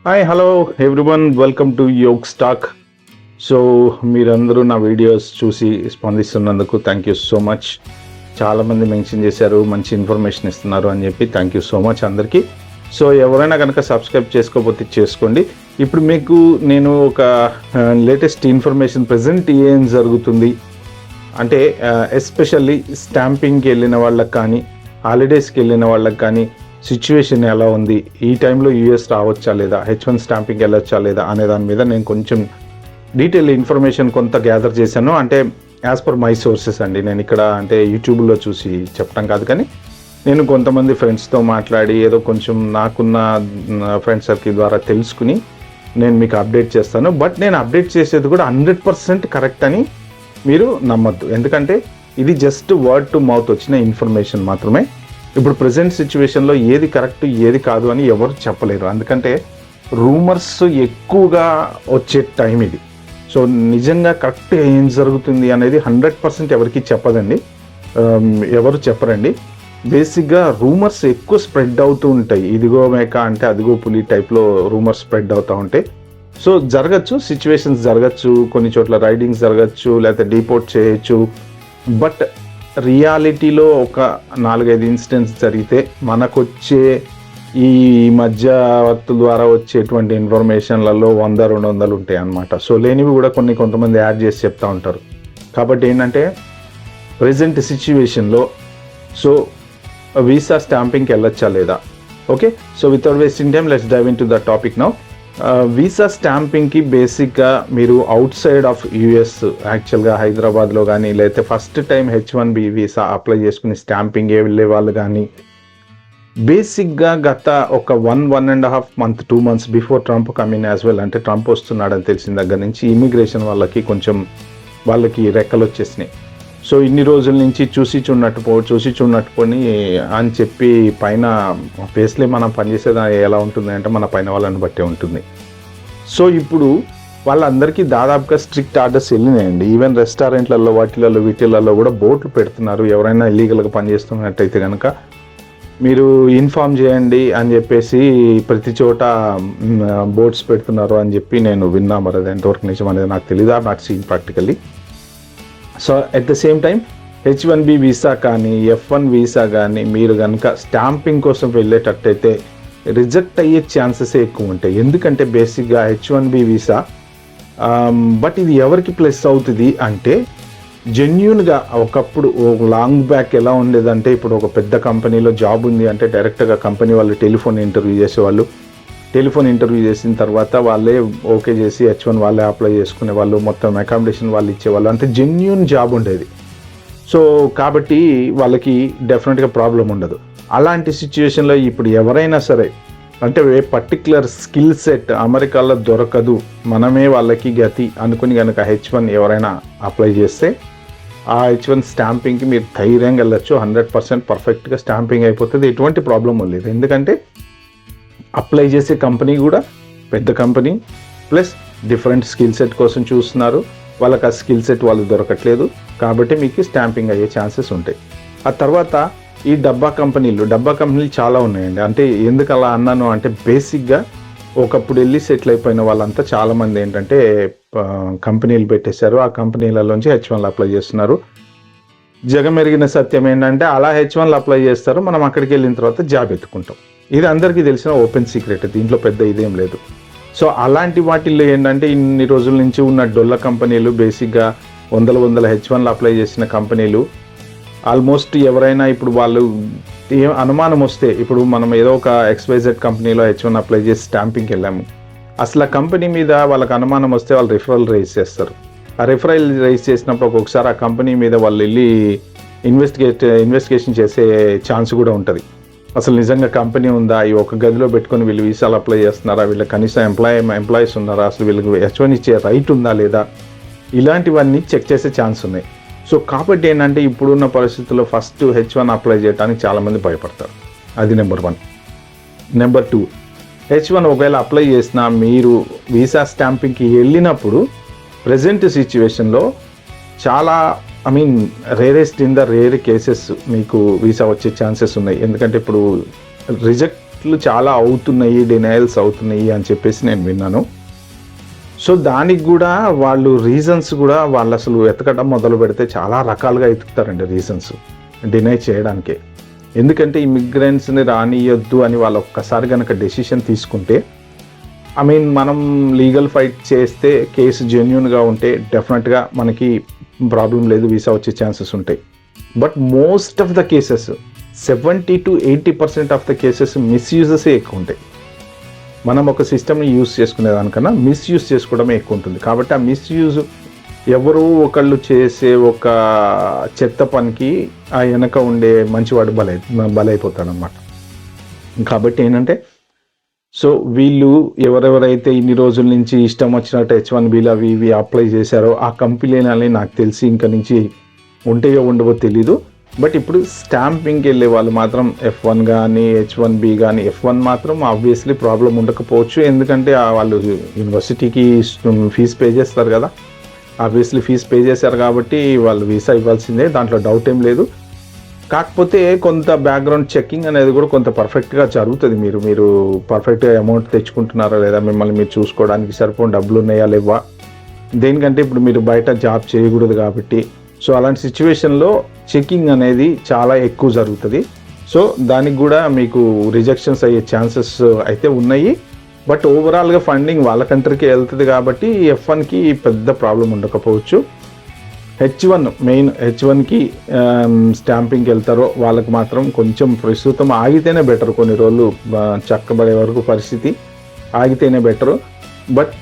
Hi hello everyone, welcome to Yog stack. So మీరందరూ నా videos చూసి స్పందిస్తున్నందుకు థ్యాంక్ యూ సో మచ్. చాలామంది మెన్షన్ చేశారు, మంచి ఇన్ఫర్మేషన్ ఇస్తున్నారు అని చెప్పి థ్యాంక్ యూ సో మచ్ అందరికీ. సో ఎవరైనా కనుక సబ్స్క్రైబ్ చేసుకోకపోతే చేసుకోండి. ఇప్పుడు మీకు నేను ఒక లేటెస్ట్ ఇన్ఫర్మేషన్ ప్రజెంట్ ఏం జరుగుతుంది అంటే ఎస్పెషల్లీ స్టాంపింగ్కి వెళ్ళిన వాళ్ళకి కానీ హాలిడేస్కి వెళ్ళిన వాళ్ళకి కానీ సిచ్యువేషన్ ఎలా ఉంది, ఈ టైంలో యూఎస్ రావచ్చా లేదా, H1 స్టాంపింగ్ వెళ్ళొచ్చా లేదా అనే దాని మీద నేను కొంచెం డీటెయిల్ ఇన్ఫర్మేషన్ కొంత గ్యాదర్ చేశాను. అంటే యాజ్ పర్ మై సోర్సెస్ అండి. నేను ఇక్కడ అంటే యూట్యూబ్లో చూసి చెప్పడం కాదు, కానీ నేను కొంతమంది ఫ్రెండ్స్తో మాట్లాడి ఏదో కొంచెం నాకున్న ఫ్రెండ్ సర్కిల్ ద్వారా తెలుసుకుని నేను మీకు అప్డేట్ చేస్తాను. బట్ నేను అప్డేట్ చేసేది కూడా 100% కరెక్ట్ అని మీరు నమ్మద్దు, ఎందుకంటే ఇది జస్ట్ వర్డ్ టు మౌత్ వచ్చిన ఇన్ఫర్మేషన్ మాత్రమే. ఇప్పుడు ప్రజెంట్ సిచ్యువేషన్లో ఏది కరెక్ట్ ఏది కాదు అని ఎవరు చెప్పలేరు, ఎందుకంటే రూమర్స్ ఎక్కువగా వచ్చే టైం ఇది. సో నిజంగా కరెక్ట్ ఏం జరుగుతుంది అనేది 100% ఎవరికి చెప్పదండి, ఎవరు చెప్పరండి. బేసిక్గా రూమర్స్ ఎక్కువ స్ప్రెడ్ అవుతూ ఉంటాయి. ఇదిగో మేక అంటే అదిగో పులి టైప్లో రూమర్స్ స్ప్రెడ్ అవుతూ ఉంటాయి. సో జరగచ్చు, సిచ్యువేషన్స్ జరగచ్చు, కొన్ని చోట్ల రైడింగ్స్ జరగచ్చు, లేకపోతే డిపోర్ట్ చేయొచ్చు. బట్ రియాలిటీలో ఒక 4-5 ఇన్సిడెంట్స్ జరిగితే మనకొచ్చే ఈ మధ్యవర్తుల ద్వారా వచ్చేటువంటి ఇన్ఫర్మేషన్లలో 100-200 ఉంటాయి అన్నమాట. సో లేనివి కూడా కొంతమంది యాడ్ చేసి చెప్తూ ఉంటారు. కాబట్టి ఏంటంటే ప్రజెంట్ సిచ్యువేషన్లో సో వీసా స్టాంపింగ్కి వెళ్ళొచ్చా లేదా. Okay, so without wasting time let's dive in to the topic now. Visa స్టాంపింగ్కి బేసిక్గా మీరు అవుట్ సైడ్ ఆఫ్ యూఎస్, యాక్చువల్గా హైదరాబాద్లో కానీ లేకపోతే first time H1B visa apply చేసుకుని స్టాంపింగ్ వెళ్ళే వాళ్ళు కానీ బేసిక్గా గత ఒక 1.5 month 2 months before Trump coming as well, అంటే ట్రంప్ వస్తున్నాడని తెలిసిన దగ్గర నుంచి ఇమిగ్రేషన్ వాళ్ళకి రెక్కలు వచ్చేసినాయి. సో ఇన్ని రోజుల నుంచి చూసి చూడనట్టు పోని అని చెప్పి పైన ఫేస్లే మనం పనిచేసేది ఎలా ఉంటుంది అంటే మన పైన వాళ్ళని బట్టే ఉంటుంది. సో ఇప్పుడు వాళ్ళందరికీ దాదాపుగా స్ట్రిక్ట్ ఆర్డర్స్ వెళ్ళినాయండి. ఈవెన్ రెస్టారెంట్లలో వీటిలలో కూడా బోర్డులు పెడుతున్నారు. ఎవరైనా ఇల్లీగల్గా పనిచేస్తున్నట్టయితే కనుక మీరు ఇన్ఫార్మ్ చేయండి అని చెప్పేసి ప్రతి చోట బోర్డ్స్ పెడుతున్నారు అని చెప్పి నేను విన్నా. మరి అది ఎంతవరకు నిజం అనేది నాకు తెలియదు, I not seen practically. So at the same time H1B visa కానీ F1 వీసా కానీ మీరు కనుక స్టాంపింగ్ కోసం వెళ్ళేటట్టయితే రిజెక్ట్ అయ్యే ఛాన్సెస్ ఎక్కువ ఉంటాయి. ఎందుకంటే బేసిక్గా H1B వీసా బట్ ఇది ఎవరికి ప్లస్ అవుతుంది అంటే జెన్యూన్గా ఒకప్పుడు లాంగ్ బ్యాక్ ఎలా ఉండేదంటే ఇప్పుడు ఒక పెద్ద కంపెనీలో జాబ్ ఉంది అంటే డైరెక్ట్గా కంపెనీ వాళ్ళు టెలిఫోన్ ఇంటర్వ్యూ చేసేవాళ్ళు. టెలిఫోన్ ఇంటర్వ్యూ చేసిన తర్వాత వాళ్ళే ఓకే చేసి H1 వాళ్ళే అప్లై చేసుకునే వాళ్ళు, మొత్తం అకామిడేషన్ వాళ్ళు ఇచ్చేవాళ్ళు, అంతే జెన్యూన్ జాబ్ ఉండేది. సో కాబట్టి వాళ్ళకి డెఫినెట్గా ప్రాబ్లం ఉండదు. అలాంటి సిచ్యువేషన్లో ఇప్పుడు ఎవరైనా సరే అంటే పర్టిక్యులర్ స్కిల్ సెట్ అమెరికాలో దొరకదు, మనమే వాళ్ళకి గతి అనుకుని కనుక H1 ఎవరైనా అప్లై చేస్తే ఆ H1 స్టాంపింగ్కి మీరు ధైర్యంగా వెళ్ళచ్చు. 100% పర్ఫెక్ట్గా స్టాంపింగ్ అయిపోతుంది, ఎటువంటి ప్రాబ్లం లేదు. ఎందుకంటే అప్లై చేసే కంపెనీ కూడా పెద్ద company, plus different skill set కోసం చూస్తున్నారు. వాళ్ళకి ఆ స్కిల్ సెట్ వాళ్ళు దొరకట్లేదు, కాబట్టి మీకు స్టాంపింగ్ అయ్యే ఛాన్సెస్ ఉంటాయి. ఆ తర్వాత ఈ డబ్బా కంపెనీలు చాలా ఉన్నాయండి. అంటే ఎందుకు అలా అన్నాను అంటే బేసిక్గా ఒకప్పుడు వెళ్ళి సెటిల్ అయిపోయిన వాళ్ళంతా చాలామంది ఏంటంటే కంపెనీలు పెట్టేశారు. ఆ కంపెనీలలోంచి H1 అప్లై చేస్తున్నారు. జగమెరిగిన సత్యం ఏంటంటే అలా H1 అప్లై చేస్తారు, మనం అక్కడికి వెళ్ళిన తర్వాత జాబ్ ఎత్తుకుంటాం. ఇది అందరికీ తెలిసిన ఓపెన్ సీక్రెట్, దీంట్లో పెద్ద ఇదేం లేదు. సో అలాంటి వాటిల్లో ఏంటంటే ఇన్ని రోజుల నుంచి ఉన్న డొల్ల కంపెనీలు, బేసిక్గా వందల H1 అప్లై చేసిన కంపెనీలు ఆల్మోస్ట్ ఎవరైనా ఇప్పుడు వాళ్ళు ఏం అనుమానం వస్తే, ఇప్పుడు మనం ఏదో ఒక XYZ కంపెనీలో H1 అప్లై చేసి స్టాంపింగ్కి వెళ్ళాము, అసలు ఆ కంపెనీ మీద వాళ్ళకి అనుమానం వస్తే వాళ్ళు రిఫరల్ రైజ్ చేస్తారు. ఆ రిఫరల్ రైజ్ చేసినప్పుడు ఒక్కొక్కసారి ఆ కంపెనీ మీద వాళ్ళు వెళ్ళి ఇన్వెస్టిగేషన్ చేసే ఛాన్స్ కూడా ఉంటుంది. అసలు నిజంగా కంపెనీ ఉందా, ఈ ఒక గదిలో పెట్టుకొని వీళ్ళు వీసాలు అప్లై చేస్తున్నారా, వీళ్ళ కనీసం ఎంప్లాయీస్ ఉన్నారా, అసలు వీళ్ళకి H1 ఇచ్చే రైట్ ఉందా లేదా, ఇలాంటివన్నీ చెక్ చేసే ఛాన్స్ ఉన్నాయి. సో కాబట్టి ఏంటంటే ఇప్పుడున్న పరిస్థితుల్లో ఫస్ట్ H1 అప్లై చేయడానికి చాలామంది భయపడతారు. అది నెంబర్ 1. నెంబర్ 2, H1 ఒకవేళ అప్లై చేసినా మీరు వీసా స్టాంపింగ్కి వెళ్ళినప్పుడు ప్రజెంట్ సిచ్యువేషన్లో చాలా rarest in the rare cases మీకు వీసా వచ్చే ఛాన్సెస్ ఉన్నాయి. ఎందుకంటే ఇప్పుడు రిజెక్ట్లు చాలా అవుతున్నాయి, డినయల్స్ అవుతున్నాయి అని చెప్పేసి నేను విన్నాను. సో దానికి కూడా వాళ్ళు రీజన్స్ కూడా వాళ్ళు అసలు వెతకడం మొదలు పెడితే చాలా రకాలుగా ఎతుకుతారండి రీజన్స్ డినై చేయడానికే. ఎందుకంటే ఇమిగ్రెంట్స్ని రానియొద్దు అని వాళ్ళు ఒక్కసారి కనుక డెసిషన్ తీసుకుంటే, మనం లీగల్ ఫైట్ చేస్తే కేసు జెన్యూన్గా ఉంటే డెఫినెట్గా మనకి ప్రాబ్లం లేదు, వీసా వచ్చే ఛాన్సెస్ ఉంటాయి. But most of the cases 70 to 80% of the cases మిస్యూజెసే ఎక్కువ ఉంటాయి. మనం ఒక సిస్టమ్ని యూజ్ చేసుకునే దానికన్నా మిస్యూజ్ చేసుకోవడమే ఎక్కువ ఉంటుంది. కాబట్టి ఆ మిస్యూజ్ ఎవరో ఒకళ్ళు చేసే ఒక చెత్త పనికి ఆ వెనక ఉండే మంచివాడు బలైపోతాడనమాట. కాబట్టి ఏంటంటే, సో వీళ్ళు ఎవరెవరైతే ఇన్ని రోజుల నుంచి ఇష్టం వచ్చినట్టు H1Bలు అవి ఇవి అప్లై చేశారో ఆ కంపెనీలని నాకు తెలిసి ఇంకా నుంచి ఉంటాయో ఉండవో తెలీదు. బట్ ఇప్పుడు స్టాంపింగ్కి వెళ్ళే వాళ్ళు మాత్రం F1 కానీ H1B కానీ, F1 మాత్రం ఆబ్వియస్లీ ప్రాబ్లం ఉండకపోవచ్చు, ఎందుకంటే వాళ్ళు యూనివర్సిటీకి ఫీజు పే చేస్తారు కదా, ఆబ్వియస్లీ ఫీజు పే చేశారు కాబట్టి వాళ్ళు వీసా ఇవ్వాల్సిందే, దాంట్లో డౌట్ ఏం లేదు. కాకపోతే కొంత బ్యాక్గ్రౌండ్ చెక్కింగ్ అనేది కూడా కొంత పర్ఫెక్ట్గా జరుగుతుంది. మీరు పర్ఫెక్ట్గా అమౌంట్ తెచ్చుకుంటున్నారా లేదా, మిమ్మల్ని మీరు చూసుకోవడానికి సరిపోయిన డబ్బులు ఉన్నాయా లేవా, దేనికంటే ఇప్పుడు మీరు బయట జాబ్ చేయకూడదు కాబట్టి. సో అలాంటి సిచ్యువేషన్లో చెకింగ్ అనేది చాలా ఎక్కువ జరుగుతుంది. సో దానికి కూడా మీకు రిజెక్షన్స్ అయ్యే ఛాన్సెస్ అయితే ఉన్నాయి. బట్ ఓవరాల్గా ఫండింగ్ వాళ్ళ కంట్రీకి వెళ్తుంది కాబట్టి F1కి పెద్ద ప్రాబ్లం ఉండకపోవచ్చు. H1కి స్టాంపింగ్కి వెళ్తారో వాళ్ళకి మాత్రం కొంచెం ప్రస్తుతం ఆగితేనే బెటర్, కొన్ని రోజులు చక్కబడే వరకు పరిస్థితి ఆగితేనే బెటరు. బట్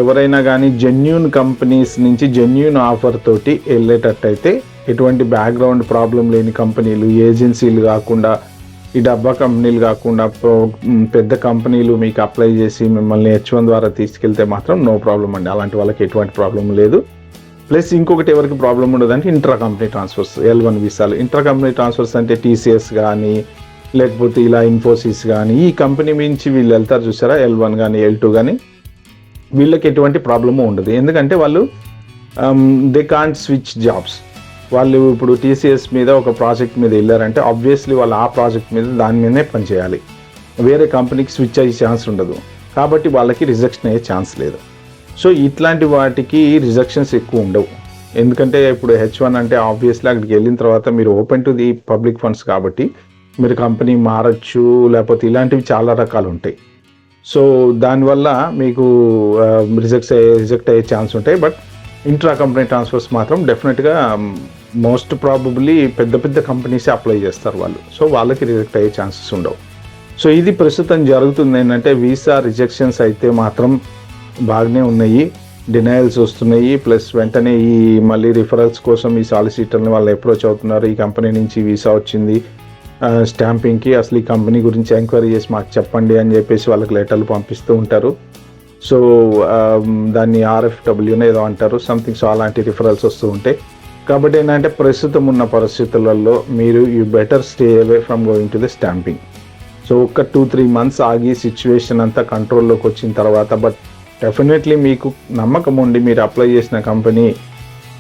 ఎవరైనా కానీ జెన్యూన్ కంపెనీస్ నుంచి జెన్యూన్ ఆఫర్ తోటి వెళ్ళేటట్టయితే, ఎటువంటి బ్యాక్గ్రౌండ్ ప్రాబ్లం లేని కంపెనీలు, ఏజెన్సీలు కాకుండా, ఈ డబ్బా కంపెనీలు కాకుండా పెద్ద కంపెనీలు మీకు అప్లై చేసి మిమ్మల్ని H1 ద్వారా తీసుకెళ్తే మాత్రం నో ప్రాబ్లం అండి. అలాంటి వాళ్ళకి ఎటువంటి ప్రాబ్లం లేదు. ప్లస్ ఇంకొకటి ఎవరికి ప్రాబ్లం ఉండదంటే ఇంట్రా కంపెనీ ట్రాన్స్ఫర్స్, L1 వీసాలు. ఇంట్రా కంపెనీ ట్రాన్స్ఫర్స్ అంటే TCS కానీ లేకపోతే ఇలా ఇన్ఫోసిస్ కానీ, ఈ కంపెనీ నుంచి వీళ్ళు వెళ్తారు చూసారా, L1 కానీ L2 కానీ, వీళ్ళకి ఎటువంటి ప్రాబ్లము ఉండదు. ఎందుకంటే వాళ్ళు దే కాంట్ స్విచ్ జాబ్స్. వాళ్ళు ఇప్పుడు TCS మీద ఒక ప్రాజెక్ట్ మీద వెళ్ళారంటే ఆబ్వియస్లీ వాళ్ళు ఆ ప్రాజెక్ట్ మీద దాని మీదనే పనిచేయాలి, వేరే కంపెనీకి స్విచ్ అయ్యే ఛాన్స్ ఉండదు. కాబట్టి వాళ్ళకి రిజెక్షన్ అయ్యే ఛాన్స్ లేదు. సో ఇట్లాంటి వాటికి రిజెక్షన్స్ ఎక్కువ ఉండవు. ఎందుకంటే ఇప్పుడు H1 అంటే ఆబ్వియస్లీ అక్కడికి వెళ్ళిన తర్వాత మీరు open to the public funds కాబట్టి మీరు కంపెనీ మారచ్చు, లేకపోతే ఇలాంటివి చాలా రకాలు ఉంటాయి. సో దానివల్ల మీకు రిజెక్ట్ అయ్యే ఛాన్స్ ఉంటాయి. బట్ ఇంట్రా కంపెనీ ట్రాన్స్ఫర్స్ మాత్రం డెఫినెట్గా మోస్ట్ ప్రాబబ్లీ పెద్ద పెద్ద కంపెనీసే అప్లై చేస్తారు వాళ్ళు. సో వాళ్ళకి రిజెక్ట్ అయ్యే ఛాన్సెస్ ఉండవు. సో ఇది ప్రస్తుతం జరుగుతుంది. ఏంటంటే వీసా రిజెక్షన్స్ అయితే మాత్రం బాగానే ఉన్నాయి, డినయల్స్ వస్తున్నాయి. ప్లస్ వెంటనే ఈ మళ్ళీ రిఫరల్స్ కోసం ఈ సాలిసిటర్ని వాళ్ళు అప్రోచ్ అవుతున్నారు, ఈ కంపెనీ నుంచి వీసా వచ్చింది స్టాంపింగ్కి, అసలు ఈ కంపెనీ గురించి ఎంక్వైరీ చేసి మాకు చెప్పండి అని చెప్పేసి వాళ్ళకి లెటర్లు పంపిస్తూ ఉంటారు. సో దాన్ని RFW ఏదో అంటారు సంథింగ్. సో అలాంటి రిఫరల్స్ వస్తూ ఉంటాయి. కాబట్టి ఏంటంటే ప్రస్తుతం ఉన్న పరిస్థితులలో మీరు you better stay away from going to the stamping. So ఒక 2-3 months ఆగి సిచ్యువేషన్ అంతా కంట్రోల్లోకి వచ్చిన తర్వాత, బట్ డెఫినెట్లీ మీకు నమ్మకం ఉండి మీరు అప్లై చేసిన కంపెనీ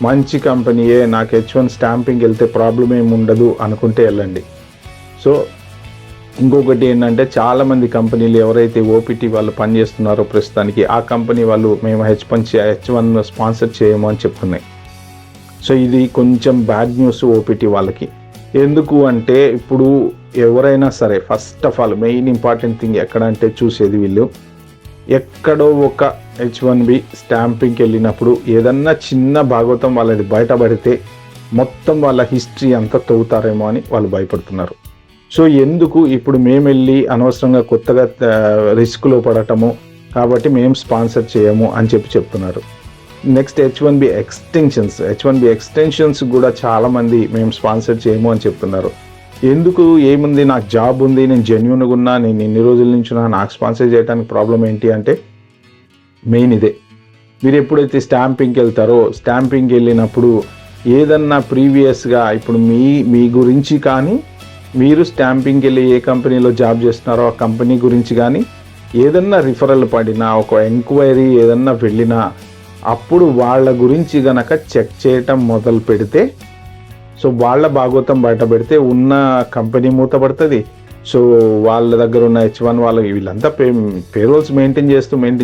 మంచి కంపెనీయే, నాకు H1 స్టాంపింగ్ వెళ్తే ప్రాబ్లం ఏమి ఉండదు అనుకుంటే వెళ్ళండి. సో ఇంకొకటి ఏంటంటే, చాలామంది కంపెనీలు ఎవరైతే OPT వాళ్ళు పనిచేస్తున్నారో ప్రస్తుతానికి, ఆ కంపెనీ వాళ్ళు మేము H1 స్పాన్సర్ చేయము అని చెప్తున్నాయి. సో ఇది కొంచెం బ్యాడ్ న్యూస్ OPT వాళ్ళకి. ఎందుకు అంటే ఇప్పుడు ఎవరైనా సరే first of all main important thing ఎక్కడంటే చూసేది వీళ్ళు ఎక్కడో ఒక H1B స్టాంపింగ్కి వెళ్ళినప్పుడు ఏదన్నా చిన్న భాగవతం వాళ్ళది బయటపడితే మొత్తం వాళ్ళ హిస్టరీ అంతా తవ్వుతారేమో అని వాళ్ళు భయపడుతున్నారు. సో ఎందుకు ఇప్పుడు మేము వెళ్ళి అనవసరంగా కొత్తగా రిస్క్లో పడటము, కాబట్టి మేము స్పాన్సర్ చేయము అని చెప్తున్నారు. నెక్స్ట్ H1B ఎక్స్టెన్షన్స్ కూడా చాలామంది మేము స్పాన్సర్ చేయము అని చెప్తున్నారు. ఎందుకు, ఏముంది, నాకు జాబ్ ఉంది, నేను జెన్యూన్గా ఉన్నా, నేను ఎన్ని రోజుల నుంచి ఉన్నా, నాకు స్పాన్సర్ చేయడానికి ప్రాబ్లం ఏంటి అంటే మెయిన్ ఇదే. మీరు ఎప్పుడైతే స్టాంపింగ్కి వెళ్తారో, స్టాంపింగ్కి వెళ్ళినప్పుడు ఏదన్నా ప్రీవియస్గా ఇప్పుడు మీ గురించి కానీ, మీరు స్టాంపింగ్కి వెళ్ళి ఏ కంపెనీలో జాబ్ చేస్తున్నారో ఆ కంపెనీ గురించి కానీ ఏదన్నా రిఫరల్ పడినా, ఒక ఎంక్వైరీ ఏదన్నా వెళ్ళినా, అప్పుడు వాళ్ళ గురించి గనక చెక్ చేయటం మొదలు పెడితే, సో వాళ్ళ భాగవతం బయట పెడితే ఉన్న కంపెనీ మూతపడుతుంది, సో వాళ్ళ దగ్గర ఉన్న H1 వాళ్ళకి వీళ్ళంతా పేరోల్స్ మెయింటైన్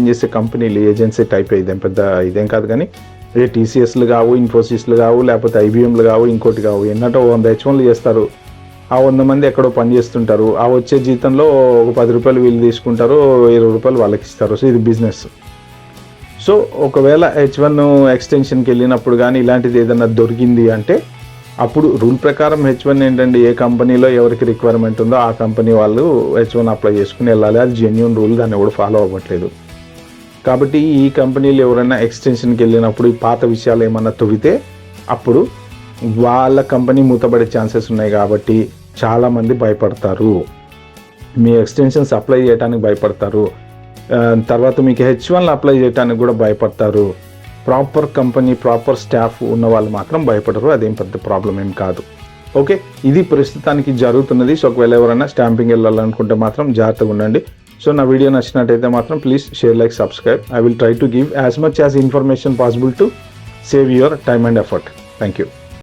చేసే కంపెనీలు ఏజెన్సీ టైప్ ఇదేం పెద్ద ఇదేం కాదు. కానీ TCSలు కావు, ఇన్ఫోసిస్లు కావు, లేకపోతే IBMలు కావు, ఇంకోటి కావు. ఎన్నటో 100 H1లు చేస్తారు. ఆ 100 మంది ఎక్కడో పని చేస్తుంటారు. ఆ వచ్చే జీతంలో ఒక 10 రూపాయలు వీళ్ళు తీసుకుంటారు, 20 రూపాయలు వాళ్ళకి ఇస్తారు. సో ఇది బిజినెస్. సో ఒకవేళ H1 ఎక్స్టెన్షన్కి వెళ్ళినప్పుడు కానీ ఇలాంటిది ఏదైనా దొరికింది అంటే అప్పుడు రూల్ ప్రకారం H1 ఏంటంటే ఏ కంపెనీలో ఎవరికి రిక్వైర్మెంట్ ఉందో ఆ కంపెనీ వాళ్ళు H1 అప్లై చేసుకుని వెళ్ళాలి. అది జెన్యూన్ రూల్, దాన్ని కూడా ఫాలో అవ్వట్లేదు. కాబట్టి ఈ కంపెనీలు ఎవరైనా ఎక్స్టెన్షన్కి వెళ్ళినప్పుడు ఈ పాత విషయాలు ఏమన్నా తవ్వితే అప్పుడు వాళ్ళ కంపెనీ మూతపడే ఛాన్సెస్ ఉన్నాయి. కాబట్టి చాలామంది భయపడతారు, మీ ఎక్స్టెన్షన్స్ అప్లై చేయడానికి భయపడతారు. తర్వాత మీకు H1 అప్లై చేయడానికి కూడా భయపడతారు. ప్రాపర్ కంపెనీ, ప్రాపర్ స్టాఫ్ ఉన్న వాళ్ళు మాత్రం భయపడరు. అదేం పెద్ద ప్రాబ్లం ఏం కాదు. ఓకే, ఇది ప్రస్తుతానికి జరుగుతున్నది. సో ఒకవేళ ఎవరైనా స్టాంపింగ్ వెళ్ళాలనుకుంటే మాత్రం జాగ్రత్తగా ఉండండి. సో నా వీడియో నచ్చినట్టయితే మాత్రం please share, like, subscribe. I will try to give as much as information possible to save your time and effort. Thank you.